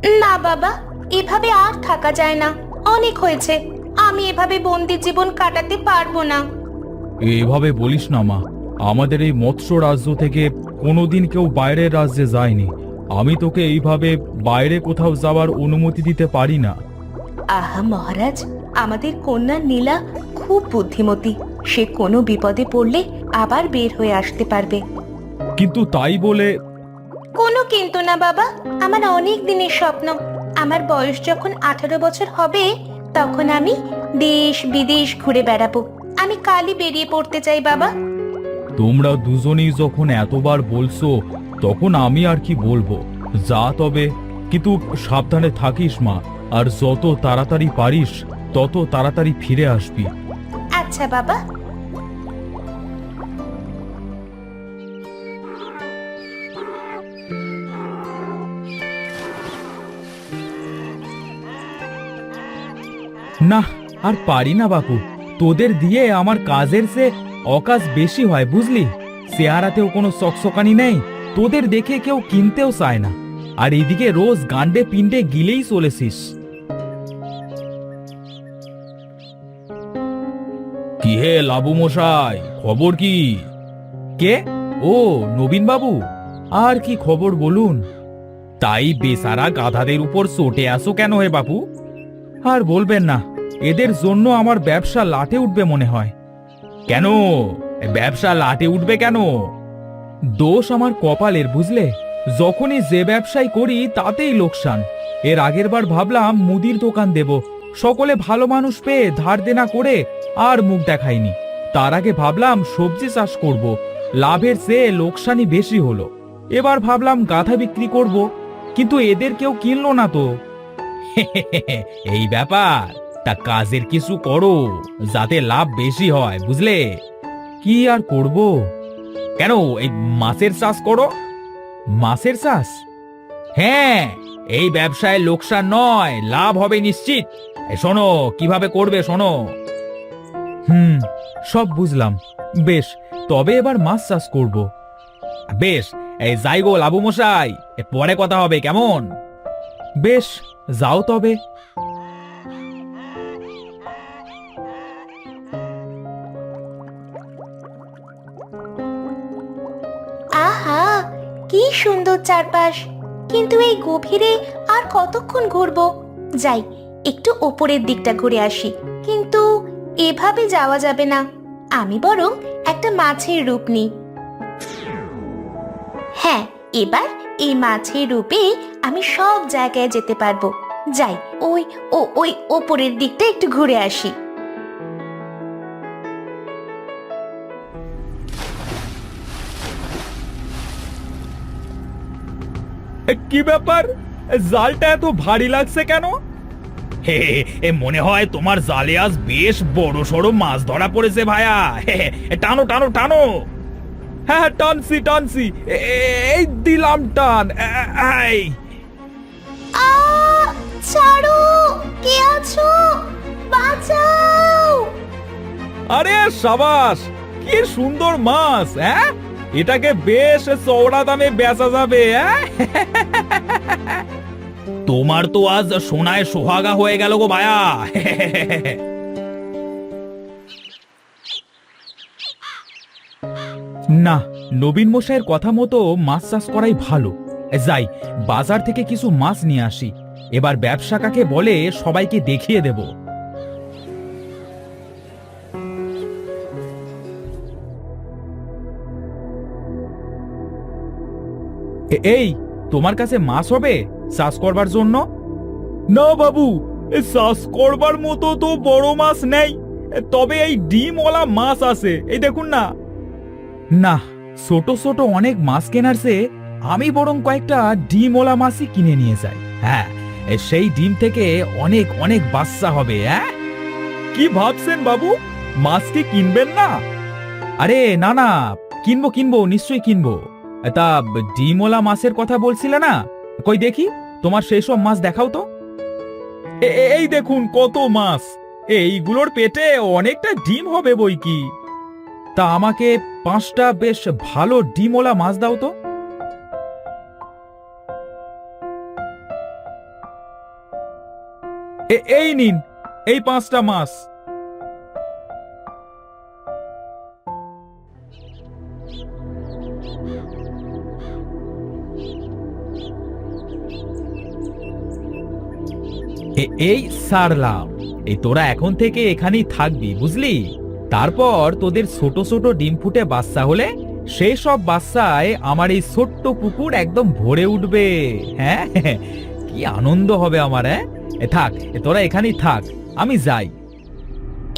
না বাবা, এভাবে আর থাকা যায় না। অনেক হয়েছে, আমি এভাবে বন্দি জীবন কাটাতে পারবো না। এভাবে বলিস না মা। আমাদের এই মৎস্য রাজ্য থেকে কোনোদিন কেউ বাইরের রাজ্যে যায়নি। আমি তোকে এইভাবে বাইরে কোথাও যাওয়ার অনুমতি দিতে পারি না। আহা মহারাজ, আমাদের কন্যা নীলা খুব বুদ্ধিমতী। সে কোনো বিপদে পড়লে আবার বের হয়ে আসতে পারবে। কিন্তু তাই বলে কোনো কিন্তু না বাবা, আমার অনেক দিনের স্বপ্ন। আমার বয়স যখন 18 বছর হবে, তখন আমি দেশ বিদেশ ঘুরে বেড়াবো। আমি কালই বেরিয়ে পড়তে চাই বাবা। তোমরা দুজনেই যখন এতবার বলছো, তখন আমি আর কি বলবো। যা তবে, কিন্তু সাবধানে থাকিস মা। আর যত তাড়াতাড়ি পারিস তত তাড়াতাড়ি ফিরে আসবি। আচ্ছা বাবা। না, আর পারি না বাপু। তোদের দিয়ে আমার কাজের সে অকাজ বেশি হয়, বুঝলি। চেহারাতেও কোনো চকচকানি নেই, তোদের দেখে কেউ কিনতেও চায় না। আর এদিকে রোজ গান্ডে পিণ্ডে গিলেই চলেছিস। কি হে লাবু মশাই, খবর কি? কে? ও নবীন বাবু। আর কি খবর বলুন। তাই বেচারা গাধাদের উপর চটে আসো কেন হে বাপু? আর বলবেন না, এদের জন্য আমার ব্যবসা লাটে উঠবে মনে হয়। কেন ব্যবসা লাটে উঠবে কেন? দোষ আমার কপালের, বুঝলে। যখনই যে ব্যবসায় করি তাতেই লোকসান। এর আগের বার ভাবলাম মুদির দোকান দেব, সকলে ভালো মানুষ পেয়ে ধার দেনা করে আর মুখ দেখাইনি। তার আগে ভাবলাম সবজি চাষ করব, লাভের চেয়ে লোকসানই বেশি হলো। এবার ভাবলাম গাধা বিক্রি করব, কিন্তু এদের কেউ কিনলো না তো। এই ব্যাপার। তা কাজের কিছু করো, যাতে লাভ বেশি হয়, বুঝলে। কি আর করব? কেন, এই মাছের চাষ করো। মাছের চাষ? হ্যাঁ, এই ব্যবসায় লোকসান নয়, লাভ হবে নিশ্চিত। শোনো কিভাবে করবে, শোনো। সব বুঝলাম। বেশ, তবে এবার মাছ চাষ করব। বেশ, এই যাই গো লাবু মশাই, পরে কথা হবে, কেমন? বেশ, যাও তবে। আহা, কি সুন্দর চারপাশ। কিন্তু এই গভীরে আর কতক্ষণ ঘুরবো? যাই, একটু ওপরের দিকটা ঘুরে আসি। কিন্তু এভাবে যাওয়া যাবে না। আমি বরং একটা মাছের রূপ নিই। হ্যাঁ, এবার এই মাছের রূপে আমি সব জায়গায় যেতে পারবো। যাই, ওই ওপরের দিকটা একটু ঘুরে আসি। কি ব্যাপার, জালটা এত ভারী লাগছে কেন? হে, মনে হয় তোমার জালে আজ বেশ বড় সড়ো মাছ ধরা পড়েছে ভায়া। টানো টানো টানো। হ্যাঁ, টানছি টানছি, এই দিলাম টান। এই, ছাড়ো, কে আছো? বাঁচাও! আরে সাবাস, কি সুন্দর মাছ। হ্যাঁ, এটাকে বেশ চওড়া দামে বেচা যাবে। তোমার তো আজ সোনায় সোহাগা হয়ে গেল গো ভায়া। না, নবীন মশাইয়ের কথা মতো মাছ চাষ করাই ভালো। যাই, বাজার থেকে কিছু মাছ নিয়ে আসি। এবার ব্যবসা কাকে বলে সবাইকে দেখিয়ে দেব। এই, তোমার কাছে মাছ হবে চাষ করবার জন্য? না বাবু, চাষ করবার মতো তো বড় মাছ নেই, তবে এই ডিমওয়ালা মাছ আছে, এই দেখুন না। না, ছোট ছোট অনেক মাছ কেনার চেয়ে আমি বরং কয়েকটা ডিমওয়ালা মাছই কিনে নিয়ে যাই। হ্যাঁ, সেই ডিম থেকে অনেক অনেক বাচ্চা হবে। হ্যাঁ, কি ভাবছেন বাবু, মাছ কি কিনবেন না? আরে না না, কিনবো কিনবো, নিশ্চয়ই কিনবো। তা ডিমওয়ালা মাছের কথা বলছিলে না? কই দেখি, তোমার সেই সব মাছ দেখাও তো। এই দেখুন কত মাছ, এইগুলোর পেটে অনেকটা ডিম হবে বই কি। তা আমাকে 5টা বেশ ভালো ডিমওয়ালা মাছ দাও তো। এই নিন, এই 5টা মাছ। এই সারলাম। এই তোরা এখন থেকে এখানেই থাকবি, বুঝলি? তারপর তোদের ছোট ছোট ডিম ফুটে বাচ্চা হলে সেই সব বাচ্চায় আমার এই ছোট্ট পুকুর একদম ভরে উঠবে। হ্যাঁ, কি আনন্দ হবে আমার। হ্যাঁ, থাক, তোরা এখানেই থাক, আমি যাই।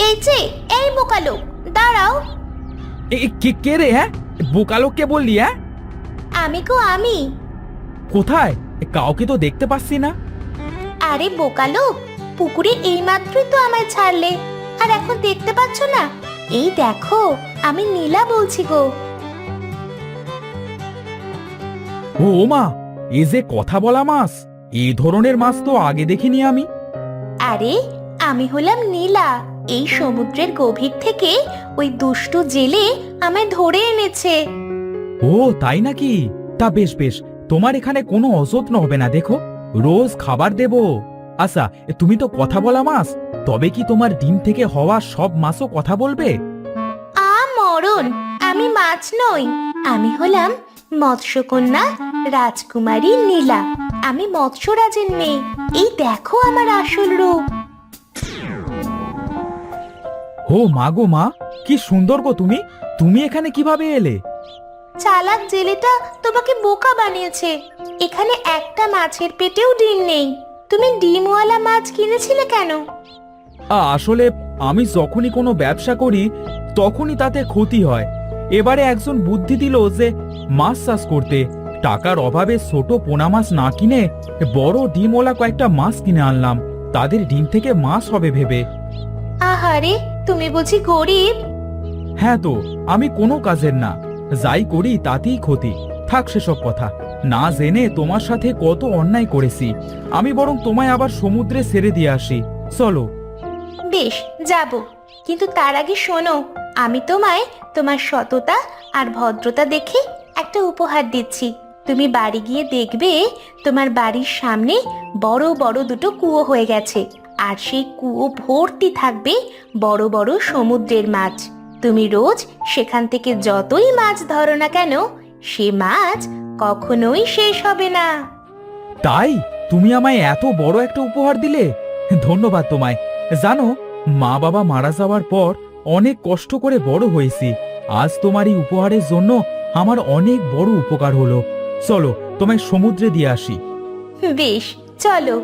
এই যে, এই বোকালো, দাঁড়াও। কে রে? হ্যাঁ, বোকালোককে বললি? হ্যাঁ, আমি গো, আমি। কোথায়? কাউকে তো দেখতে পাচ্ছি না। আরে বোকালো, পুকুরে এইমাত্রই তো আমায় ছাড়লে, আর এখন দেখতে পাচ্ছ না? এই দেখো, আমি নীলা বলছি গো। ও মা, এ যে কথা বলা মাছ! এই ধরনের মাছ তো আগে দেখিনি আমি। আরে, আমি হলাম নীলা। এই সমুদ্রের গভীর থেকে ওই দুষ্টু জেলে আমায় ধরে এনেছে। ও তাই নাকি? তা বেশ বেশ, তোমার এখানে কোনো অযত্ন হবে না, দেখো, রোজ খাবার দেব। আচ্ছা, তুমি তো কথা বলা মাছ, তবে কি তোমার ডিম থেকে হওয়া সব মাছও কথা বলবে? মরণ, আমি মাছ নই, আমি হলাম মৎস্যকন্যা রাজকুমারী নীলা। আমি মৎস্যরাজের মেয়ে। এই দেখো আমার আসল রূপ। ও মা গো মা, কি সুন্দর গো তুমি! তুমি এখানে কিভাবে এলে? চালাক জেলেটা তোমাকে বোকা বানিয়েছে। এখানে একটা মাছের পেটেও ডিম নেই। তুমি ডিমওয়ালা মাছ কিনেছিলে কেন? আসলে আমি যখনই কোনো ব্যবসা করি তখনই তাতে ক্ষতি হয়। এবারে একজন বুদ্ধি দিল যে মাছ চাষ করতে। টাকার অভাবে ছোট পোনা মাছ না কিনে বড় ডিমওয়ালা কয়েকটা মাছ কিনে আনলাম, তাদের ডিম থেকে মাছ হবে ভেবে। আহারে, তুমি বুঝি গরিব? হ্যাঁ তো, আমি কোনো কাজের না, যাই করি তাতেই ক্ষতি। থাক সেসব কথা, না জেনে তোমার সাথে কত অন্যায় করেছি। আমি বরং তোমায় আবার সমুদ্রে ছেড়ে দিয়ে আসি, চলো। বেশ, যাব, কিন্তু তার আগে শোনো, আমি তোমায় তোমার সততা আর ভদ্রতা দেখে একটা উপহার দিচ্ছি। তুমি বাড়ি গিয়ে দেখবে তোমার বাড়ির সামনে বড় বড় দুটো কুয়ো হয়ে গেছে, আর সেই কুয়ো ভর্তি থাকবে বড় বড় সমুদ্রের মাছ। তুমি রোজ সেখান থেকে যতই মাছ ধরো না কেন, সে মাছ কখনোই শেষ হবে না। তাই তুমি আমায় এত বড় একটা উপহার দিলে, ধন্যবাদ তোমায়। জানো, মা বাবা মারা যাওয়ার পর অনেক কষ্ট করে বড় হয়েছি। আজ তোমার এই উপহারের জন্য আমার অনেক বড় উপকার হলো। চলো, তোমায় সমুদ্রে দিয়ে আসি। বেশ, চলো।